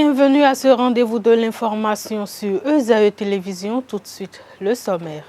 Bienvenue à ce rendez-vous de l'information sur ESAE Télévision. Tout de suite, le sommaire.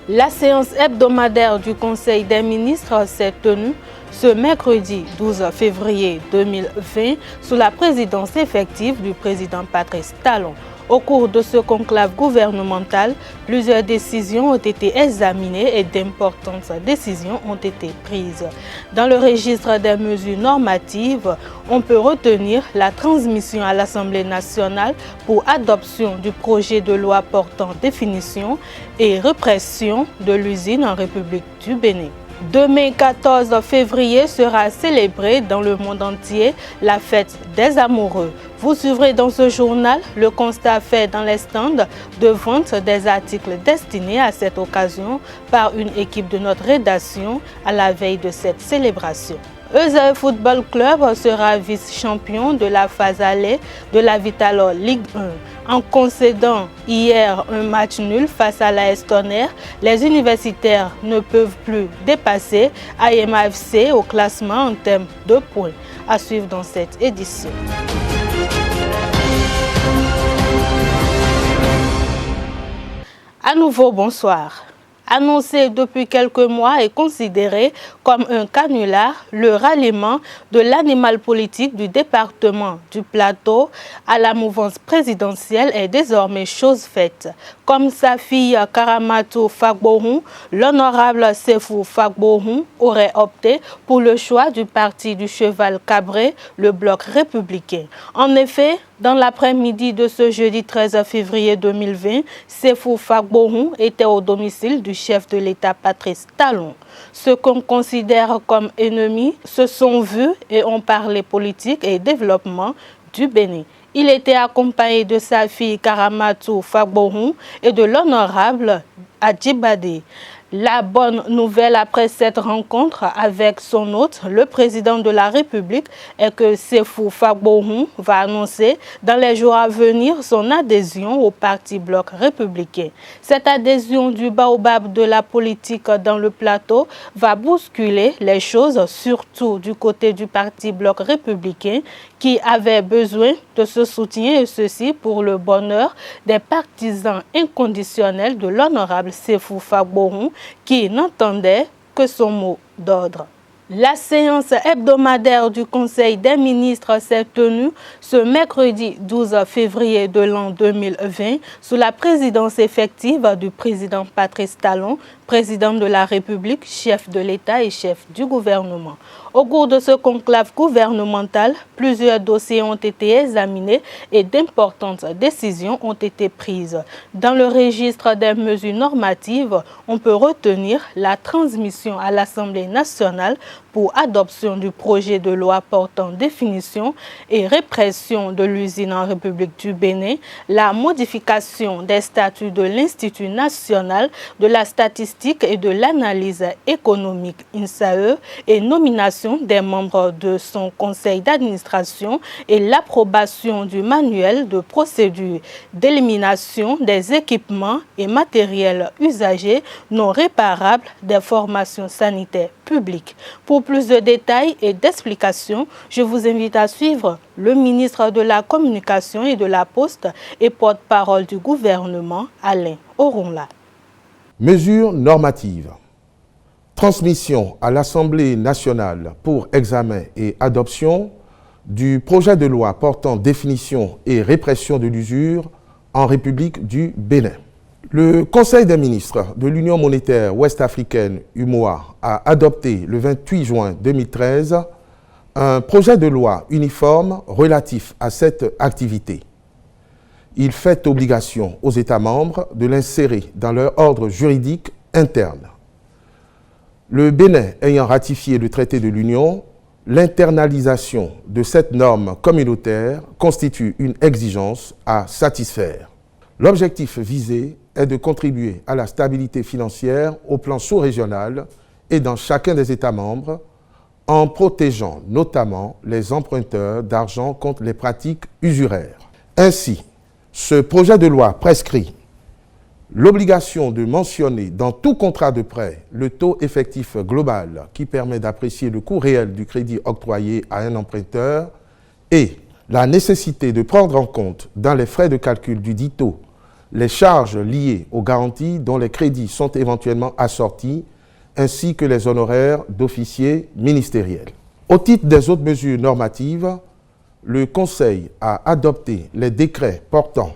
La séance hebdomadaire du Conseil des ministres s'est tenue ce mercredi 12 février 2020 sous la présidence effective du président Patrice Talon. Au cours de ce conclave gouvernemental, plusieurs décisions ont été examinées et d'importantes décisions ont été prises. Dans le registre des mesures normatives, on peut retenir la transmission à l'Assemblée nationale pour adoption du projet de loi portant définition et répression de l'usine en République du Bénin. Demain 14 février sera célébrée dans le monde entier la fête des amoureux. Vous suivrez dans ce journal le constat fait dans les stands de vente des articles destinés à cette occasion par une équipe de notre rédaction à la veille de cette célébration. ESAE Football Club sera vice-champion de la phase aller de la Vitalor Ligue 1. En concédant hier un match nul face à l'AS Tonnerre, les universitaires ne peuvent plus dépasser AMAFC au classement en termes de points. À suivre dans cette édition. À nouveau, bonsoir. Annoncé depuis quelques mois et considéré comme un canular, le ralliement de l'animal politique du département du Plateau à la mouvance présidentielle est désormais chose faite. Comme sa fille Karamatou Fagbohun, l'honorable Sefou Fagbohun aurait opté pour le choix du parti du cheval cabré, le bloc républicain. En effet, dans l'après-midi de ce jeudi 13 février 2020, Sefou Fagbohun était au domicile du chef de l'État Patrice Talon. Ceux qu'on considère comme ennemis se sont vus et ont parlé politique et développement du Bénin. Il était accompagné de sa fille Karamatou Fagbohun et de l'honorable Adjibade. La bonne nouvelle après cette rencontre avec son hôte, le président de la République, est que Sefou Fagbohun va annoncer dans les jours à venir son adhésion au parti bloc républicain. Cette adhésion du baobab de la politique dans le plateau va bousculer les choses, surtout du côté du parti bloc républicain qui avait besoin de ce soutien et ceci pour le bonheur des partisans inconditionnels de l'honorable Sefou Fagbohun qui n'entendait que son mot d'ordre. La séance hebdomadaire du Conseil des ministres s'est tenue ce mercredi 12 février de l'an 2020 sous la présidence effective du président Patrice Talon, président de la République, chef de l'État et chef du gouvernement. Au cours de ce conclave gouvernemental, plusieurs dossiers ont été examinés et d'importantes décisions ont été prises. Dans le registre des mesures normatives, on peut retenir la transmission à l'Assemblée nationale pour adoption du projet de loi portant définition et répression de l'usine en République du Bénin, la modification des statuts de l'Institut national de la statistique et de l'analyse économique INSAE et nomination des membres de son conseil d'administration et l'approbation du manuel de procédure d'élimination des équipements et matériels usagés non réparables des formations sanitaires publiques. Pour plus de détails et d'explications, je vous invite à suivre le ministre de la Communication et de la Poste et porte-parole du gouvernement, Alain Oronla. Mesures normatives. Transmission à l'Assemblée nationale pour examen et adoption du projet de loi portant définition et répression de l'usure en République du Bénin. Le Conseil des ministres de l'Union monétaire ouest-africaine UMOA a adopté le 28 juin 2013 un projet de loi uniforme relatif à cette activité. Il fait obligation aux États membres de l'insérer dans leur ordre juridique interne. Le Bénin ayant ratifié le traité de l'Union, l'internalisation de cette norme communautaire constitue une exigence à satisfaire. L'objectif visé est de contribuer à la stabilité financière au plan sous-régional et dans chacun des États membres en protégeant notamment les emprunteurs d'argent contre les pratiques usuraires. Ainsi, ce projet de loi prescrit l'obligation de mentionner dans tout contrat de prêt le taux effectif global qui permet d'apprécier le coût réel du crédit octroyé à un emprunteur et la nécessité de prendre en compte dans les frais de calcul du dit taux les charges liées aux garanties dont les crédits sont éventuellement assortis, ainsi que les honoraires d'officiers ministériels. Au titre des autres mesures normatives, le Conseil a adopté les décrets portant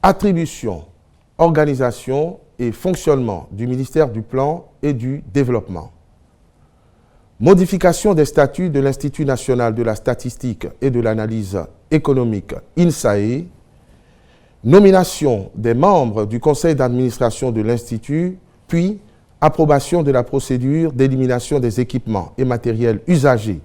attribution, organisation et fonctionnement du ministère du Plan et du Développement, modification des statuts de l'Institut national de la statistique et de l'analyse économique INSAE, nomination des membres du conseil d'administration de l'Institut, puis approbation de la procédure d'élimination des équipements et matériels usagés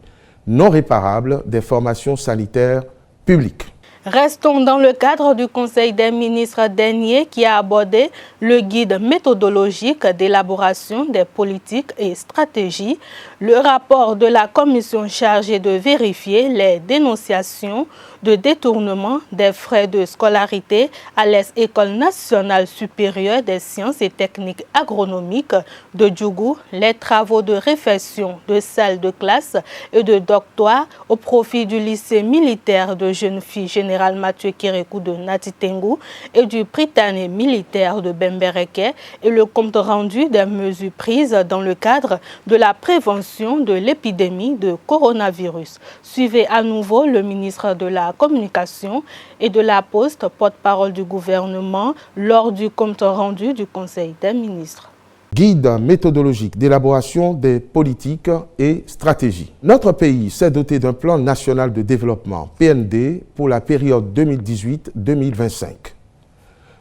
non réparables des formations sanitaires publiques. Restons dans le cadre du Conseil des ministres dernier qui a abordé le guide méthodologique d'élaboration des politiques et stratégies, le rapport de la commission chargée de vérifier les dénonciations de détournement des frais de scolarité à l'École nationale supérieure des sciences et techniques agronomiques de Djougou, les travaux de réfection de salles de classe et de doctorat au profit du lycée militaire de jeunes filles Général Mathieu Kérékou de Natitengu et du Prytanée militaire de Bembereke et le compte rendu des mesures prises dans le cadre de la prévention de l'épidémie de coronavirus. Suivez à nouveau le ministre de la Communication et de la Poste, porte-parole du gouvernement, lors du compte rendu du Conseil des ministres. Guide méthodologique d'élaboration des politiques et stratégies. Notre pays s'est doté d'un plan national de développement, PND, pour la période 2018-2025.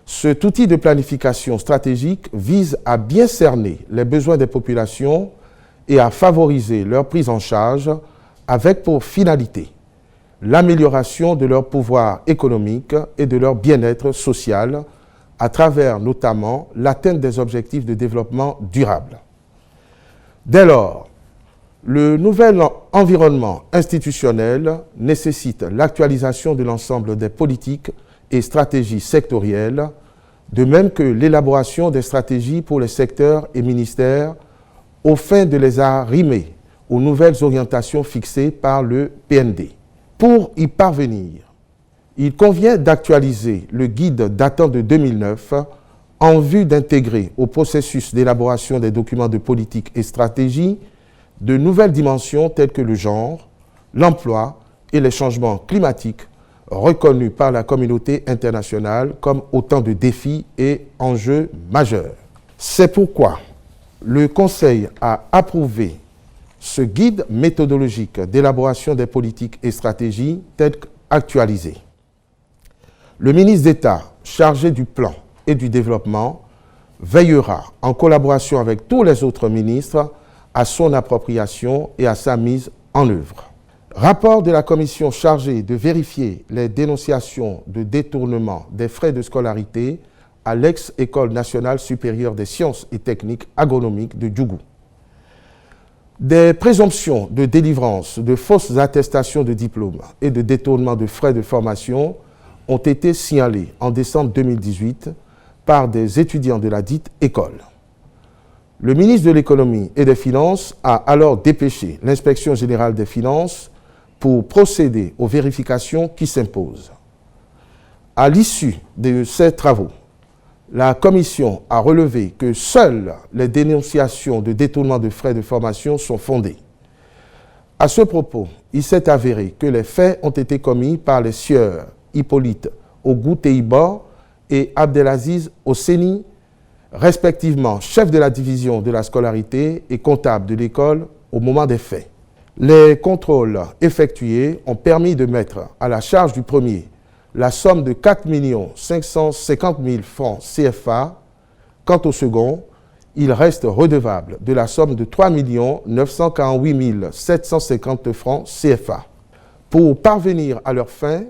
Cet outil de planification stratégique vise à bien cerner les besoins des populations et à favoriser leur prise en charge avec pour finalité l'amélioration de leur pouvoir économique et de leur bien-être social à travers notamment l'atteinte des objectifs de développement durable. Dès lors, le nouvel environnement institutionnel nécessite l'actualisation de l'ensemble des politiques et stratégies sectorielles, de même que l'élaboration des stratégies pour les secteurs et ministères aux fins de les arrimer aux nouvelles orientations fixées par le PND. Pour y parvenir, il convient d'actualiser le guide datant de 2009 en vue d'intégrer au processus d'élaboration des documents de politique et stratégie de nouvelles dimensions telles que le genre, l'emploi et les changements climatiques reconnus par la communauté internationale comme autant de défis et enjeux majeurs. C'est pourquoi le Conseil a approuvé ce guide méthodologique d'élaboration des politiques et stratégies tel qu'actualisé. Le ministre d'État chargé du plan et du développement veillera, en collaboration avec tous les autres ministres, à son appropriation et à sa mise en œuvre. Rapport de la commission chargée de vérifier les dénonciations de détournement des frais de scolarité à l'ex-École nationale supérieure des sciences et techniques agronomiques de Djougou. Des présomptions de délivrance de fausses attestations de diplôme et de détournement de frais de formation ont été signalées en décembre 2018 par des étudiants de la dite école. Le ministre de l'Économie et des Finances a alors dépêché l'Inspection générale des finances pour procéder aux vérifications qui s'imposent. À l'issue de ces travaux, la commission a relevé que seules les dénonciations de détournement de frais de formation sont fondées. À ce propos, il s'est avéré que les faits ont été commis par les sieurs Hippolyte Ogou-Teiba et Abdelaziz Osseni, respectivement chef de la division de la scolarité et comptable de l'école au moment des faits. Les contrôles effectués ont permis de mettre à la charge du premier la somme de 4 550 000 francs CFA. Quant au second, il reste redevable de la somme de 3 948 750 francs CFA. Pour parvenir à leur fin,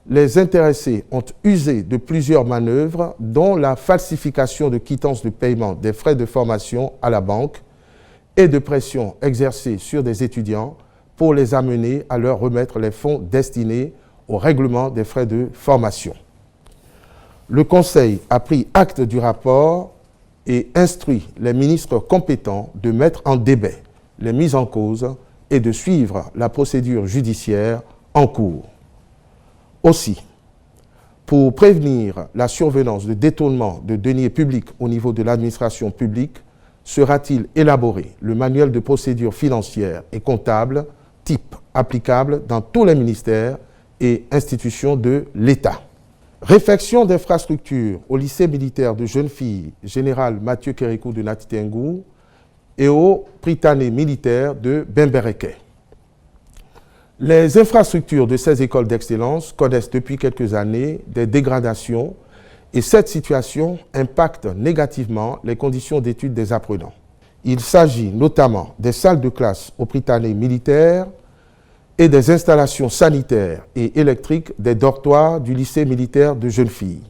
les intéressés ont usé de plusieurs manœuvres, dont la falsification de quittances de paiement des frais de formation à la banque et de pression exercée sur des étudiants pour les amener à leur remettre les fonds destinés au règlement des frais de formation. Le Conseil a pris acte du rapport et instruit les ministres compétents de mettre en débet les mises en cause et de suivre la procédure judiciaire en cours. Aussi, pour prévenir la survenance de détournement de deniers publics au niveau de l'administration publique, sera-t-il élaboré le manuel de procédure financière et comptable type applicable dans tous les ministères et institutions de l'État. Réfection d'infrastructures au lycée militaire de jeunes filles général Mathieu Kérékou de Natitengou et au Prytanée militaire de Bembereke. Les infrastructures de ces écoles d'excellence connaissent depuis quelques années des dégradations et cette situation impacte négativement les conditions d'études des apprenants. Il s'agit notamment des salles de classe au Prytanée militaire et des installations sanitaires et électriques des dortoirs du lycée militaire de jeunes filles.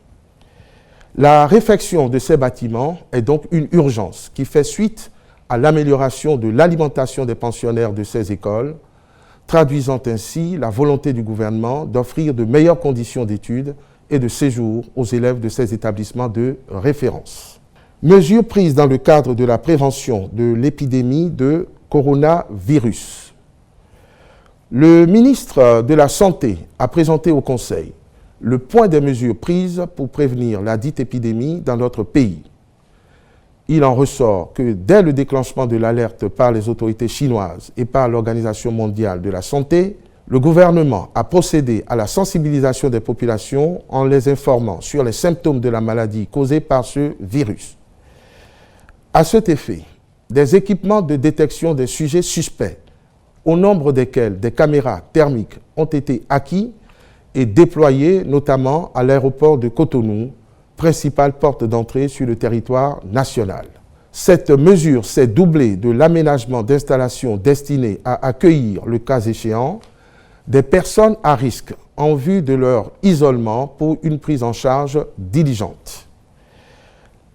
La réfection de ces bâtiments est donc une urgence qui fait suite à l'amélioration de l'alimentation des pensionnaires de ces écoles, traduisant ainsi la volonté du gouvernement d'offrir de meilleures conditions d'études et de séjour aux élèves de ces établissements de référence. Mesures prises dans le cadre de la prévention de l'épidémie de coronavirus. Le ministre de la Santé a présenté au Conseil le point des mesures prises pour prévenir la dite épidémie dans notre pays. Il en ressort que dès le déclenchement de l'alerte par les autorités chinoises et par l'Organisation mondiale de la santé, le gouvernement a procédé à la sensibilisation des populations en les informant sur les symptômes de la maladie causée par ce virus. À cet effet, des équipements de détection des sujets suspects, au nombre desquels des caméras thermiques ont été acquis et déployés notamment à l'aéroport de Cotonou, principale porte d'entrée sur le territoire national. Cette mesure s'est doublée de l'aménagement d'installations destinées à accueillir, le cas échéant, des personnes à risque en vue de leur isolement pour une prise en charge diligente.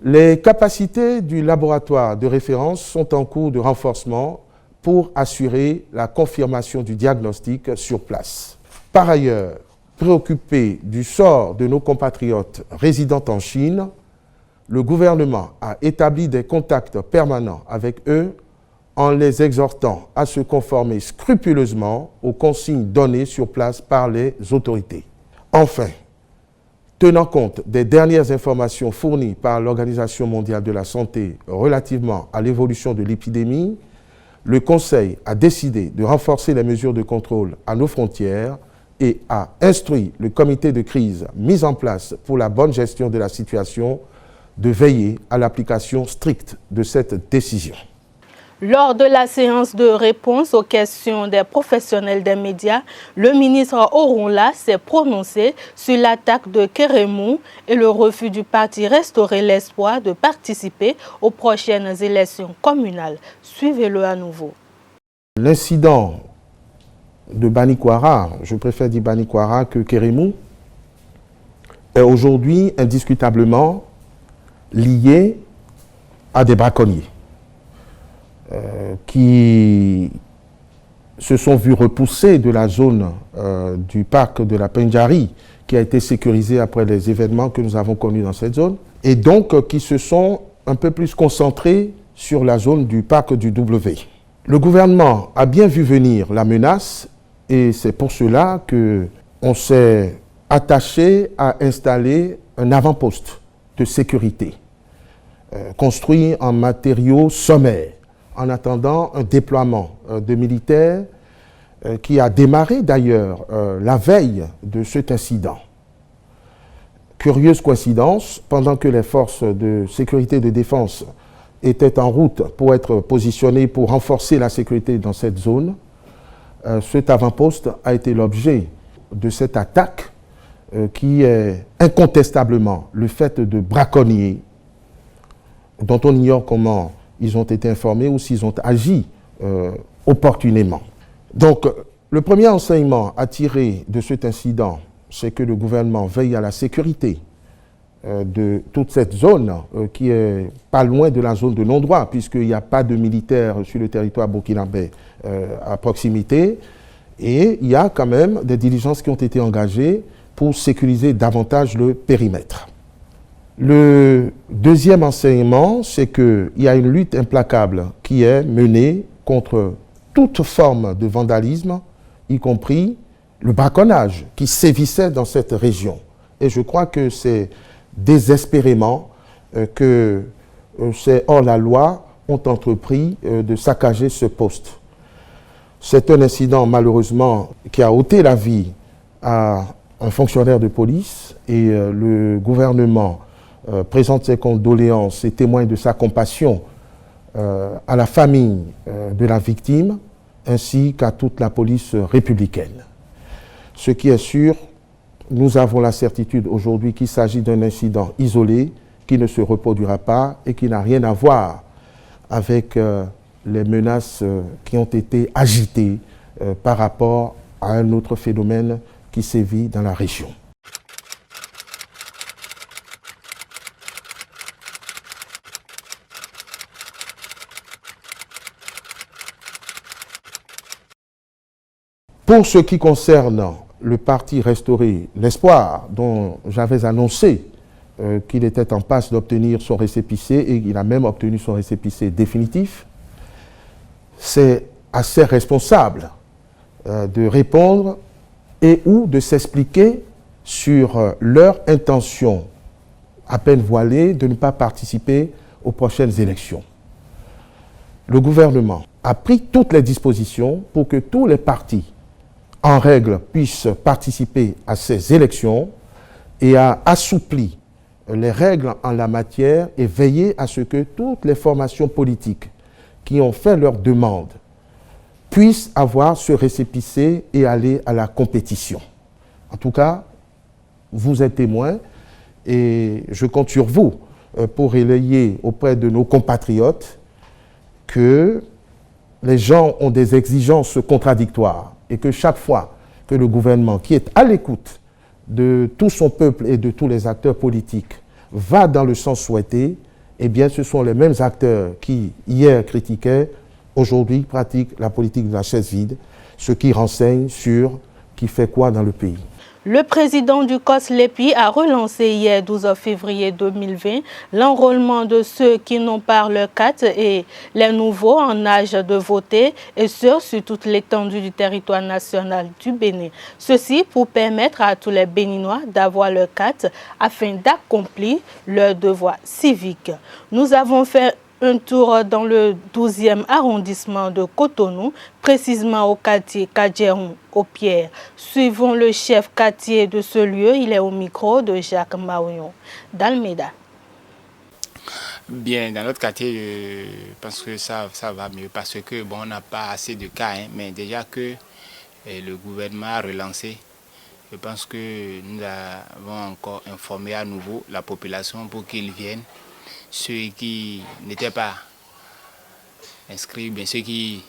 Les capacités du laboratoire de référence sont en cours de renforcement pour assurer la confirmation du diagnostic sur place. Par ailleurs, préoccupé du sort de nos compatriotes résidant en Chine, le gouvernement a établi des contacts permanents avec eux en les exhortant à se conformer scrupuleusement aux consignes données sur place par les autorités. Enfin, tenant compte des dernières informations fournies par l'Organisation mondiale de la santé relativement à l'évolution de l'épidémie, le Conseil a décidé de renforcer les mesures de contrôle à nos frontières et a instruit le comité de crise mis en place pour la bonne gestion de la situation de veiller à l'application stricte de cette décision. Lors de la séance de réponse aux questions des professionnels des médias, le ministre Orunla s'est prononcé sur l'attaque de Kérémou et le refus du parti Restaurer l'espoir de participer aux prochaines élections communales. Suivez-le à nouveau. L'incident de Banikwara, je préfère dire Banikwara que Kérémou, est aujourd'hui indiscutablement lié à des braconniers qui se sont vus repousser de la zone du parc de la Pendjari qui a été sécurisée après les événements que nous avons connus dans cette zone et donc qui se sont un peu plus concentrés sur la zone du parc du W. Le gouvernement a bien vu venir la menace et c'est pour cela qu'on s'est attaché à installer un avant-poste de sécurité construit en matériaux sommaires en attendant un déploiement de militaires qui a démarré d'ailleurs la veille de cet incident. Curieuse coïncidence, pendant que les forces de sécurité et de défense étaient en route pour être positionnées pour renforcer la sécurité dans cette zone, cet avant-poste a été l'objet de cette attaque qui est incontestablement le fait de braconniers dont on ignore comment ils ont été informés ou s'ils ont agi opportunément. Donc, le premier enseignement à tirer de cet incident, c'est que le gouvernement veille à la sécurité de toute cette zone qui est pas loin de la zone de non-droit, puisqu'il n'y a pas de militaires sur le territoire burkinabé à proximité, et il y a quand même des diligences qui ont été engagées pour sécuriser davantage le périmètre. Le deuxième enseignement, c'est qu'il y a une lutte implacable qui est menée contre toute forme de vandalisme, y compris le braconnage qui sévissait dans cette région. Et je crois que c'est désespérément que ces hors-la-loi ont entrepris de saccager ce poste. C'est un incident malheureusement qui a ôté la vie à un fonctionnaire de police et le gouvernement présente ses condoléances et témoigne de sa compassion à la famille de la victime ainsi qu'à toute la police républicaine. Ce qui est sûr, nous avons la certitude aujourd'hui qu'il s'agit d'un incident isolé qui ne se reproduira pas et qui n'a rien à voir avec les menaces qui ont été agitées par rapport à un autre phénomène qui sévit dans la région. Pour ce qui concerne le parti restauré L'Espoir, dont j'avais annoncé qu'il était en passe d'obtenir son récépissé et qu'il a même obtenu son récépissé définitif, c'est à ses responsables de répondre et ou de s'expliquer sur leur intention à peine voilée de ne pas participer aux prochaines élections. Le gouvernement a pris toutes les dispositions pour que tous les partis en règle puissent participer à ces élections et a assoupli les règles en la matière et veillé à ce que toutes les formations politiques qui ont fait leur demande puissent avoir ce récépissé et aller à la compétition. En tout cas, vous êtes témoins et je compte sur vous pour relayer auprès de nos compatriotes que les gens ont des exigences contradictoires et que chaque fois que le gouvernement, qui est à l'écoute de tout son peuple et de tous les acteurs politiques, va dans le sens souhaité, eh bien ce sont les mêmes acteurs qui, hier, critiquaient, aujourd'hui pratiquent la politique de la chaise vide, ce qui renseigne sur qui fait quoi dans le pays. Le président du COS-LEPI a relancé hier 12 février 2020 l'enrôlement de ceux qui n'ont pas leur carte et les nouveaux en âge de voter et ce sur toute l'étendue du territoire national du Bénin. Ceci pour permettre à tous les Béninois d'avoir leur carte afin d'accomplir leur devoir civique. Nous avons fait un tour dans le 12e arrondissement de Cotonou, précisément au quartier Kadjeron, au Pierre. Suivons le chef quartier de ce lieu, il est au micro de Jacques Marion d'Almeida. Bien, dans notre quartier, je pense que ça va mieux parce que bon, on n'a pas assez de cas, mais déjà que le gouvernement a relancé, je pense que nous avons encore informé à nouveau la population pour qu'ils viennent. Ceux qui n'étaient pas inscrits, bien ceux qui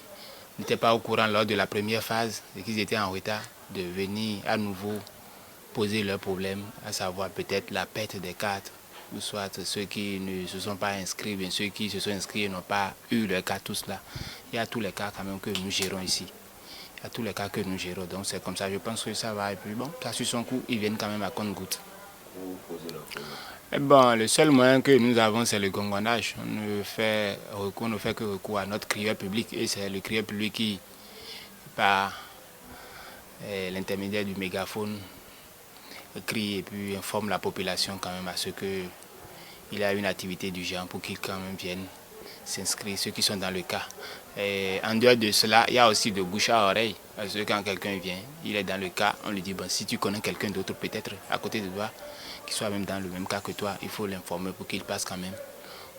n'étaient pas au courant lors de la première phase et qui étaient en retard, de venir à nouveau poser leurs problèmes, à savoir peut-être la perte des cartes, ou soit ceux qui ne se sont pas inscrits, bien ceux qui se sont inscrits et n'ont pas eu leur carte, tout cela. Il y a tous les cas quand même que nous gérons ici. Il y a tous les cas que nous gérons, donc c'est comme ça, je pense que ça va. Et puis bon, ça sur son coup, ils viennent quand même à compte-gouttes. Bon, le seul moyen que nous avons, c'est le gongonnage. On ne fait que recours à notre crieur public et c'est le crieur public qui, par l'intermédiaire du mégaphone, crie et puis informe la population quand même à ce qu'il y a une activité du genre pour qu'ils quand même viennent s'inscrire, ceux qui sont dans le cas. Et en dehors de cela, il y a aussi de bouche à oreille. Parce que quand quelqu'un vient, il est dans le cas, on lui dit, bon, si tu connais quelqu'un d'autre peut-être à côté de toi, qui soit même dans le même cas que toi, il faut l'informer pour qu'il passe quand même,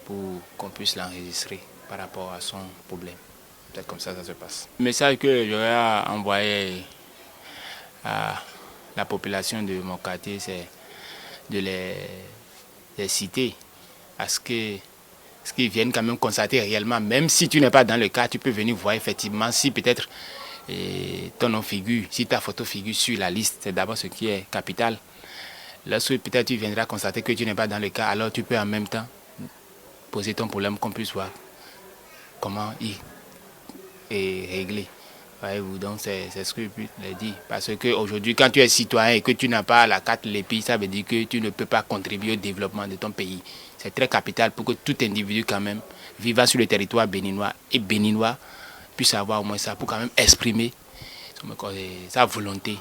pour qu'on puisse l'enregistrer par rapport à son problème. C'est comme ça se passe. Le message que j'aurais envoyé à la population de mon quartier, c'est de les citer à ce qu'ils viennent quand même constater réellement. Même si tu n'es pas dans le cas, tu peux venir voir effectivement si peut-être ton nom figure, si ta photo figure sur la liste, c'est d'abord ce qui est capital. Lorsque peut-être tu viendras constater que tu n'es pas dans le cas, alors tu peux en même temps poser ton problème qu'on puisse voir comment y est réglé. Voyez-vous, donc c'est ce que je peux le dire. Parce qu'aujourd'hui, quand tu es citoyen et que tu n'as pas la carte LEPI, ça veut dire que tu ne peux pas contribuer au développement de ton pays. C'est très capital pour que tout individu quand même vivant sur le territoire béninois et béninois puisse avoir au moins ça pour quand même exprimer sa volonté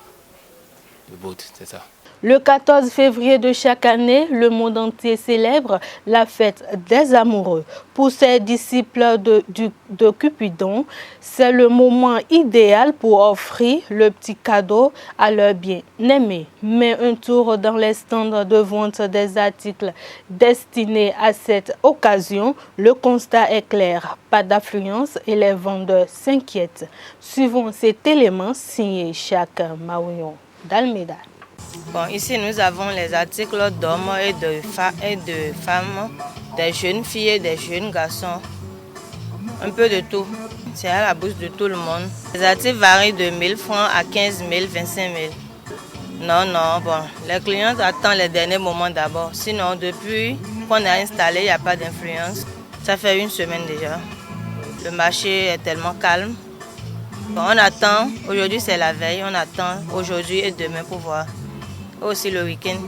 boat, c'est ça. Le 14 février de chaque année, le monde entier célèbre la fête des amoureux. Pour ces disciples de Cupidon, c'est le moment idéal pour offrir le petit cadeau à leur bien-aimé. Mais un tour dans les stands de vente des articles destinés à cette occasion, le constat est clair. Pas d'affluence et les vendeurs s'inquiètent. Suivons cet élément signé Chak Maouillon d'Almeida. Bon, ici, nous avons les articles d'hommes et de femmes, des jeunes filles et des jeunes garçons. Un peu de tout. C'est à la bouche de tout le monde. Les articles varient de 1000 francs à 15 000, 25 000. Non, bon, les clients attendent les derniers moments d'abord. Sinon, depuis qu'on a installé, il n'y a pas d'influence. Ça fait une semaine déjà. Le marché est tellement calme. Bon, on attend, aujourd'hui c'est la veille, on attend aujourd'hui et demain pour voir. Aussi le week-end.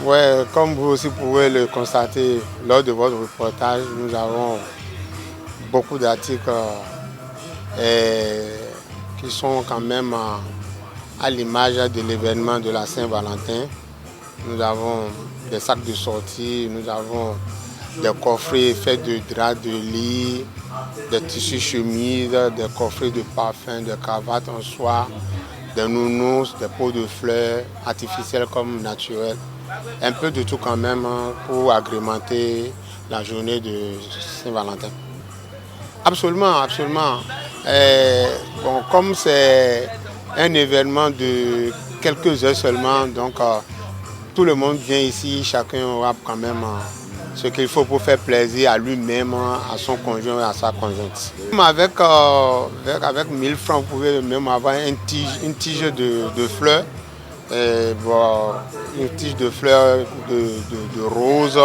Ouais, comme vous aussi pouvez le constater lors de votre reportage, nous avons beaucoup d'articles qui sont quand même à l'image de l'événement de la Saint-Valentin. Nous avons des sacs de sortie, nous avons des coffrets faits de draps de lit, des tissus chemises, des coffrets de parfums, de cravates en soie, des nounous, des pots de fleurs, artificiels comme naturels. Un peu de tout quand même pour agrémenter la journée de Saint-Valentin. Absolument, absolument. Bon, comme c'est un événement de quelques heures seulement, donc tout le monde vient ici, chacun aura quand même ce qu'il faut pour faire plaisir à lui-même, à son conjoint et à sa conjointe. Avec 1000 francs, vous pouvez même avoir une tige de fleurs, une tige de fleurs de rose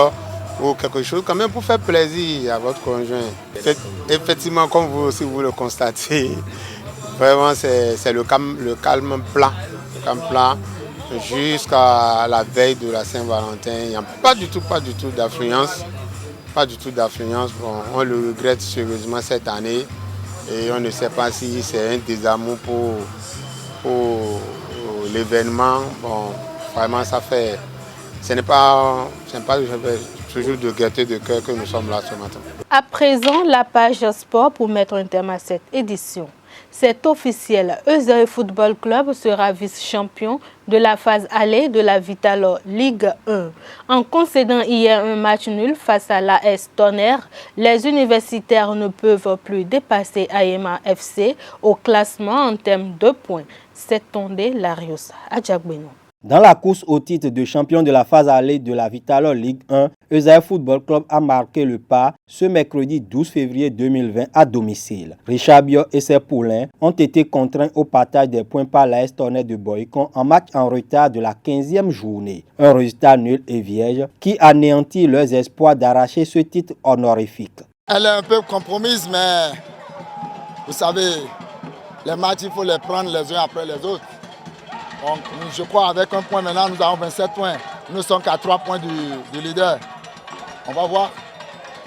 ou quelque chose quand même pour faire plaisir à votre conjoint. Effectivement, comme vous aussi vous le constatez, vraiment c'est le calme plat. Jusqu'à la veille de la Saint-Valentin, il n'y a pas du tout d'affluence. Bon, on le regrette sérieusement cette année et on ne sait pas si c'est un désamour pour l'événement. Bon, vraiment ce n'est pas toujours de gaieté de cœur que nous sommes là ce matin. À présent, la page sport pour mettre un terme à cette édition. C'est officiel, Euseuil Football Club sera vice-champion de la phase aller de la Vital'Or Ligue 1. En concédant hier un match nul face à l'AS Tonnerre, les universitaires ne peuvent plus dépasser Ayema FC au classement en termes de points. C'est Tondé Larios Adjagbeno. Dans la course au titre de champion de la phase aller de la Vital'Or Ligue 1, Euseuil Football Club a marqué le pas ce mercredi 12 février 2020 à domicile. Richard Biot et ses poulains ont été contraints au partage des points par l'AS Tonnerre de Boycon en match en retard de la 15e journée. Un résultat nul et vierge qui anéantit leurs espoirs d'arracher ce titre honorifique. Elle est un peu compromise, mais vous savez, les matchs, il faut les prendre les uns après les autres. Donc, je crois avec un point maintenant, nous avons 27 points. Nous sommes qu'à 3 points du leader. On va voir.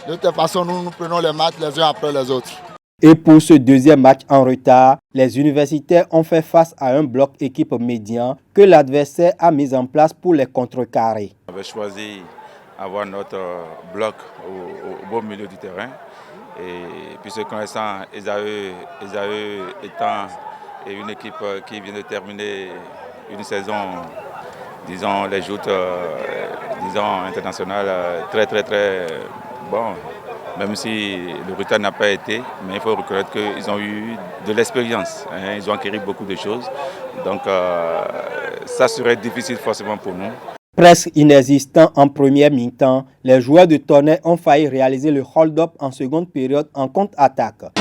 De toute façon, nous prenons les matchs les uns après les autres. Et pour ce deuxième match en retard, les universitaires ont fait face à un bloc équipe médian que l'adversaire a mis en place pour les contrecarrer. On avait choisi d'avoir notre bloc au beau milieu du terrain. Et puis se connaissant, Esaü étant une équipe qui vient de terminer une saison, disons, les joutes internationales très bon, même si le retard n'a pas été, mais il faut reconnaître qu'ils ont eu de l'expérience, hein, ils ont acquis beaucoup de choses, donc ça serait difficile forcément pour nous. Presque inexistant en première mi-temps, les joueurs de Tonnerre ont failli réaliser le hold-up en seconde période en contre-attaque.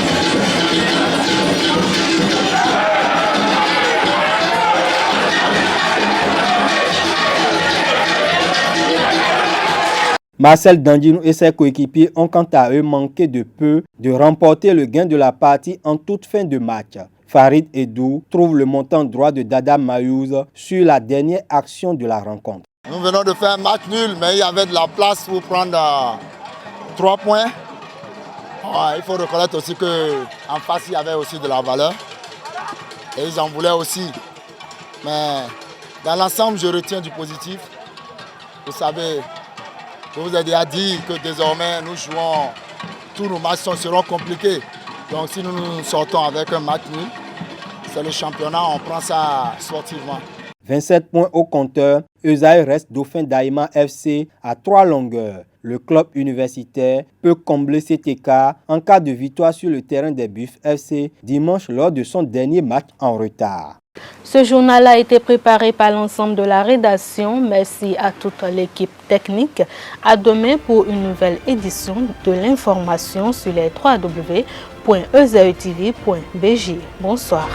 Marcel Dandino et ses coéquipiers ont quant à eux manqué de peu de remporter le gain de la partie en toute fin de match. Farid Edou trouve le montant droit de Dada Mayouz sur la dernière action de la rencontre. Nous venons de faire un match nul, mais il y avait de la place pour prendre 3 points. Il faut reconnaître aussi qu'en face, il y avait aussi de la valeur. Et ils en voulaient aussi. Mais dans l'ensemble, je retiens du positif. Vous savez, je vous ai déjà dit que désormais, nous jouons, tous nos matchs seront compliqués. Donc si nous sortons avec un match nul, c'est le championnat, on prend ça sportivement. 27 points au compteur, Eusaïe reste dauphin d'Aïma FC à 3 longueurs. Le club universitaire peut combler cet écart en cas de victoire sur le terrain des Buffs FC dimanche lors de son dernier match en retard. Ce journal a été préparé par l'ensemble de la rédaction. Merci à toute l'équipe technique. À demain pour une nouvelle édition de l'information sur les www.ezaetv.bg. Bonsoir.